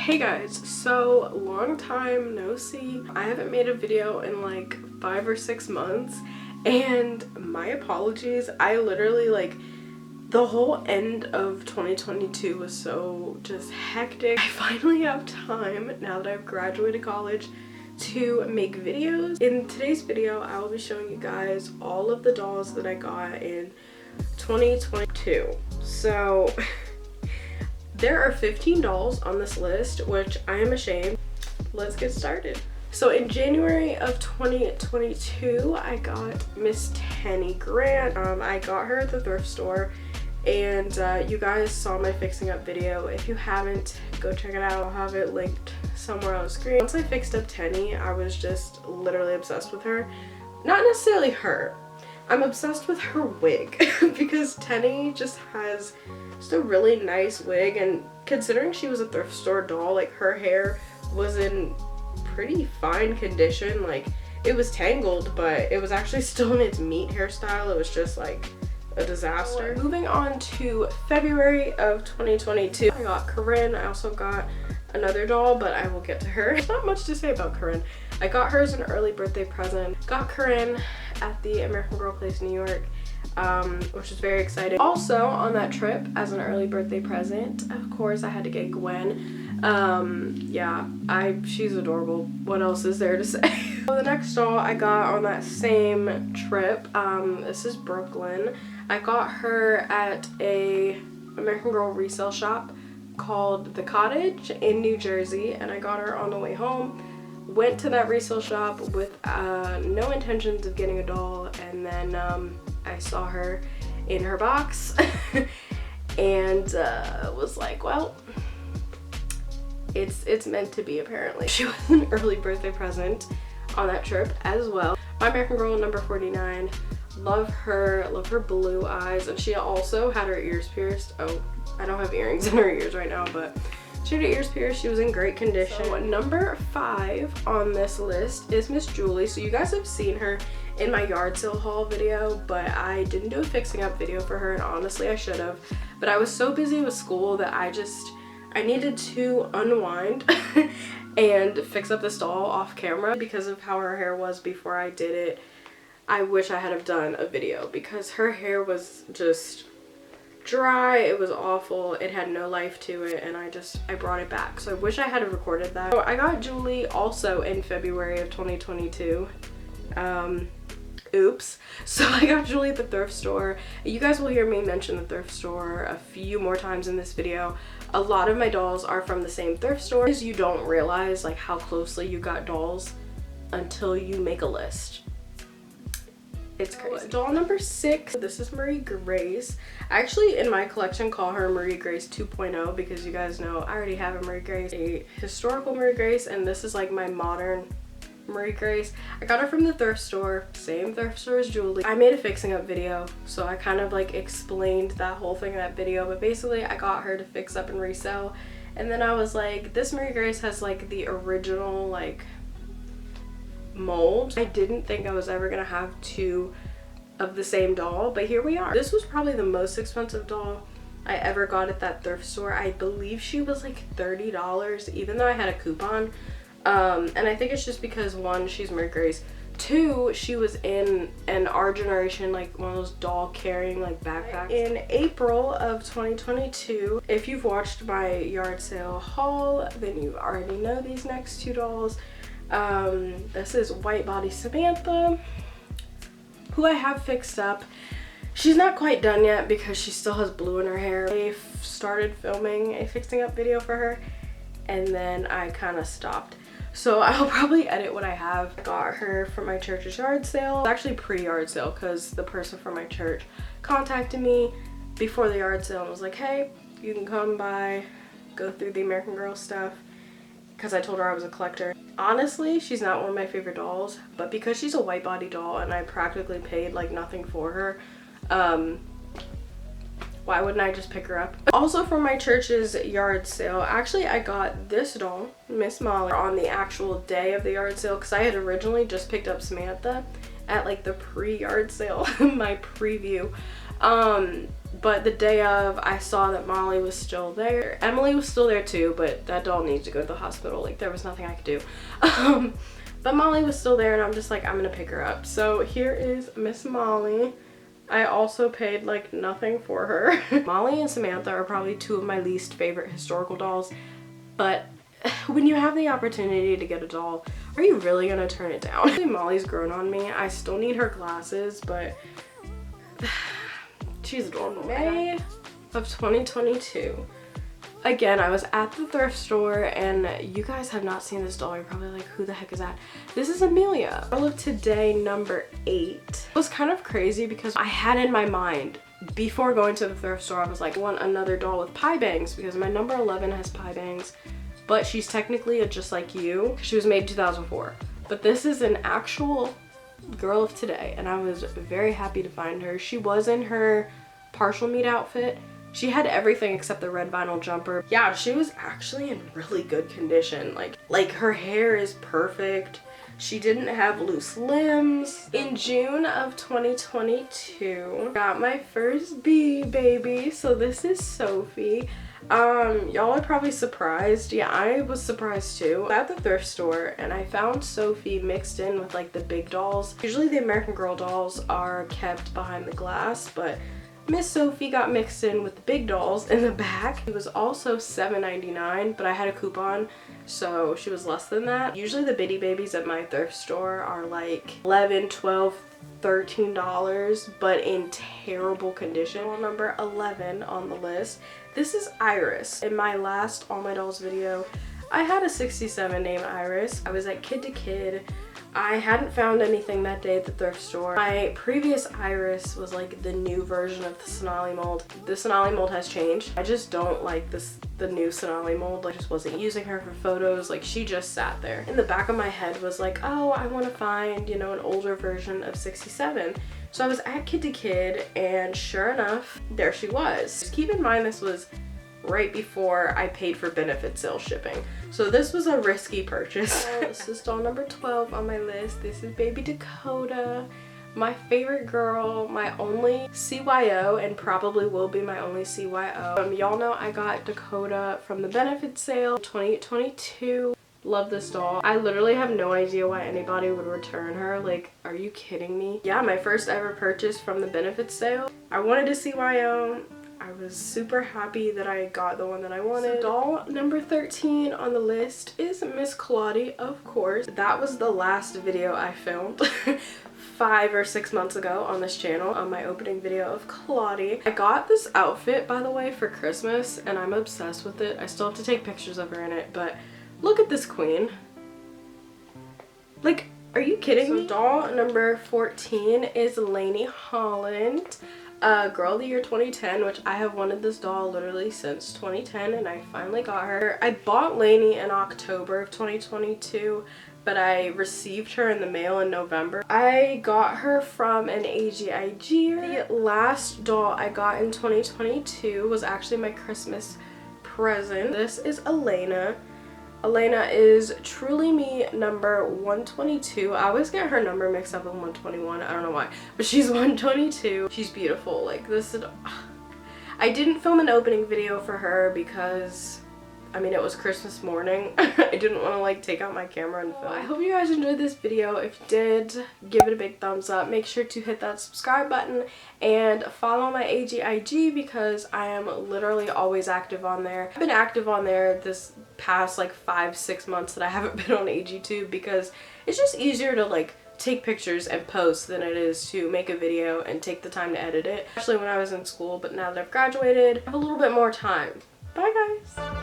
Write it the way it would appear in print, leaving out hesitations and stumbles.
Hey guys, so long time no see. I haven't made a video in like 5 or 6 months and my apologies. I literally the whole end of 2022 was so just hectic. I finally have time now that I've graduated college to make videos. In today's video, I will be showing you guys all of the dolls that I got in 2022. So there are 15 dolls on this list, which I am ashamed. Let's get started. So in January of 2022, I got Miss Tenny Grant. I got her at the thrift store, and you guys saw my fixing up video. If you haven't, go check it out. I'll have it linked somewhere on the screen. Once I fixed up Tenny, I was just literally obsessed with her. Not necessarily her. I'm obsessed with her wig because Tenny just has just a really nice wig, and considering she was a thrift store doll, like her hair was in pretty fine condition. Like it was tangled, but it was actually still in its meat hairstyle. It was just like a disaster. So, moving on to February of 2022, I got Corinne. I also got another doll, but I will get to her. There's not much to say about Corinne. I got her as an early birthday present. Got Corinne at the American Girl Place, New York, which is very exciting. Also on that trip, as an early birthday present, of course, I had to get Gwen. Yeah, she's adorable. What else is there to say? So the next doll I got on that same trip, this is Brooklyn. I got her at a American Girl resale shop called The Cottage in New Jersey, and I got her on the way home. Went to that resale shop with no intentions of getting a doll, and then I saw her in her box and was like, well, it's meant to be apparently. She was an early birthday present on that trip as well. My American Girl number 49. Love her blue eyes, and she also had her ears pierced. Oh, I don't have earrings in her ears right now, but she had her ears pierced. She was in great condition. So number 5 on this list is Miss Julie. So you guys have seen her in my yard sale haul video, but I didn't do a fixing up video for her, and honestly I should have, but I was so busy with school that I needed to unwind and fix up this doll off camera because of how her hair was before I did it. I wish I had have done a video because her hair was just dry. It was awful. It had no life to it, and I brought it back. So I wish I had have recorded that. So I got Julie also in February of 2022. Oops. So I got Julie at the thrift store. You guys will hear me mention the thrift store a few more times in this video. A lot of my dolls are from the same thrift store. You don't realize like how closely you got dolls until you make a list. It's crazy. Doll number 6, this is Marie Grace. I actually in my collection call her Marie Grace 2.0 because you guys know I already have a Marie Grace, a historical Marie Grace, and this is like my modern Marie Grace. I got her from the thrift store, same thrift store as Julie. I made a fixing up video, so I kind of like explained that whole thing in that video, but basically I got her to fix up and resell, and then I was like, this Marie Grace has like the original like mold. I didn't think I was ever gonna have 2 of the same doll, but here we are. This was probably the most expensive doll I ever got at that thrift store. I believe she was like $30, even though I had a coupon. And I think it's just because 1, she's Marie Grace, 2, she was in an Our Generation, like one of those doll carrying like backpacks. In April of 2022, if you've watched my yard sale haul, then you already know these next 2 dolls. This is White Body Samantha, who I have fixed up. She's not quite done yet because she still has blue in her hair. I started filming a fixing up video for her, and then I kind of stopped. So I'll probably edit what I have. I got her from my church's yard sale. It's actually pre-yard sale because the person from my church contacted me before the yard sale and was like, hey, you can come by, go through the American Girl stuff, because I told her I was a collector. Honestly, she's not one of my favorite dolls, but because she's a white body doll and I practically paid like nothing for her, why wouldn't I just pick her up? Also from my church's yard sale, actually I got this doll, Miss Molly, on the actual day of the yard sale because I had originally just picked up Samantha at like the pre-yard sale, my preview. But the day of, I saw that Molly was still there. Emily was still there too, but that doll needs to go to the hospital. Like, there was nothing I could do. But Molly was still there, and I'm just like, I'm gonna pick her up. So here is Miss Molly. I also paid like nothing for her. Molly and Samantha are probably two of my least favorite historical dolls, but when you have the opportunity to get a doll, are you really gonna turn it down? Molly's grown on me. I still need her glasses, but she's adorable. May of 2022. Again, I was at the thrift store, and you guys have not seen this doll. You're probably like, who the heck is that? This is Amelia. Girl of Today number 8. It was kind of crazy because I had in my mind, before going to the thrift store, I was like, I want another doll with pie bangs because my number 11 has pie bangs, but she's technically a Just Like You. She was made in 2004. But this is an actual Girl of Today, and I was very happy to find her. She was in her partial meet outfit. She had everything except the red vinyl jumper. Yeah, she was actually in really good condition. Like her hair is perfect. She didn't have loose limbs. In June of 2022, got my first bee baby. So this is Sophie. Y'all are probably surprised. Yeah, I was surprised too. At the thrift store, and I found Sophie mixed in with like the big dolls. Usually the American Girl dolls are kept behind the glass, but Miss Sophie got mixed in with the big dolls in the back. It was also $7.99, but I had a coupon, so she was less than that. Usually the bitty babies at my thrift store are like $11, $12, $13, but in terrible condition. Number 11 on the list. This is Iris. In my last All My Dolls video, I had a 67 named Iris. I was at Kid to Kid. I hadn't found anything that day at the thrift store. My previous Iris was like the new version of the Sonali mold. The Sonali mold has changed. I just don't like the new Sonali mold. I just wasn't using her for photos. Like, she just sat there. In the back of my head was like, oh, I want to find, you know, an older version of 67. So I was at Kid to Kid, and sure enough, there she was. Just keep in mind, this was right before I paid for benefit sale shipping. So this was a risky purchase. This is doll number 12 on my list. This is baby Dakota, my favorite girl, my only CYO, and probably will be my only CYO. Y'all know I got Dakota from the benefit sale 2022. Love this doll. I literally have no idea why anybody would return her. Like, are you kidding me? Yeah, my first ever purchase from the benefit sale. I wanted a CYO. I was super happy that I got the one that I wanted. So doll number 13 on the list is Miss Claudie, of course. That was the last video I filmed 5 or 6 months ago on this channel, on my opening video of Claudie. I got this outfit, by the way, for Christmas, and I'm obsessed with it. I still have to take pictures of her in it, but look at this queen. Like, are you kidding me? Doll number 14 is Lainey Holland. Girl of the Year 2010, which I have wanted this doll literally since 2010, and I finally got her. I bought Lainey in October of 2022, but I received her in the mail in November. I got her from an AGIG. The last doll I got in 2022 was actually my Christmas present. This is Elena. Elena is Truly Me number 122. I always get her number mixed up with 121. I don't know why, but she's 122. She's beautiful. Like, this is... I didn't film an opening video for her because, I mean, it was Christmas morning. I didn't want to like take out my camera and film. I hope you guys enjoyed this video. If you did, give it a big thumbs up. Make sure to hit that subscribe button and follow my AGIG because I am literally always active on there. I've been active on there this past like 5-6 months that I haven't been on AGTube because it's just easier to like take pictures and post than it is to make a video and take the time to edit it. Especially when I was in school, but now that I've graduated, I have a little bit more time. Bye guys!